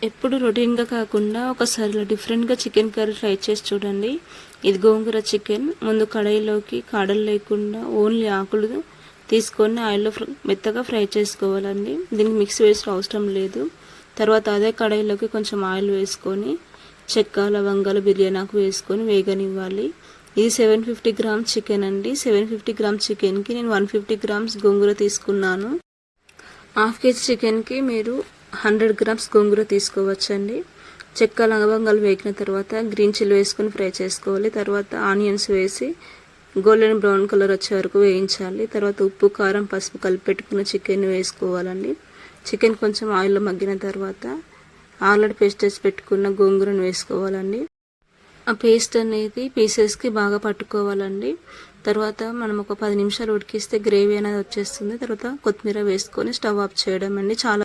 ఎప్పుడు రొటీన్గా కాకుండా ఒకసారి ఇలా డిఫరెంట్గా చికెన్ కర్రీ ట్రై చేసి చూడండి. ఇది గోంగూర చికెన్. ముందు కడాయిలోకి కాడలు లేకుండా ఓన్లీ ఆకులు తీసుకొని ఆయిల్లో మెత్తగా ఫ్రై చేసుకోవాలండి. దీనికి మిక్స్ వేసిన అవసరం లేదు. తర్వాత అదే కడాయిలోకి కొంచెం ఆయిల్ వేసుకొని చెక్క, లవంగాలు, బిర్యానీ ఆకు వేసుకొని వేగనివ్వాలి. ఇది 750 గ్రామ్స్ చికెన్ అండి. 750 గ్రామ్స్ చికెన్కి నేను 150 గ్రామ్స్ గోంగూర తీసుకున్నాను. హాఫ్ కేజీ చికెన్కి మీరు 100 గ్రామ్స్ గోంగూర తీసుకోవచ్చండి. చెక్క, లవంగాలు వేగిన తర్వాత గ్రీన్ చిల్లీ వేసుకొని ఫ్రై చేసుకోవాలి. తర్వాత ఆనియన్స్ వేసి గోల్డెన్ బ్రౌన్ కలర్ వచ్చే వరకు వేయించాలి. తర్వాత ఉప్పు, కారం, పసుపు కలిపి పెట్టుకున్న చికెన్ వేసుకోవాలండి. చికెన్ కొంచెం ఆయిల్లో మగ్గిన తర్వాత ఆల్రెడీ పేస్ట్ చేసి పెట్టుకున్న గోంగూరను వేసుకోవాలండి. ఆ పేస్ట్ అనేది పీసెస్కి బాగా పట్టుకోవాలండి. తర్వాత మనం ఒక 10 నిమిషాలు ఉడికిస్తే గ్రేవీ అనేది వచ్చేస్తుంది. తర్వాత కొత్తిమీర వేసుకొని స్టవ్ ఆఫ్ చేయడం అండి. చాలా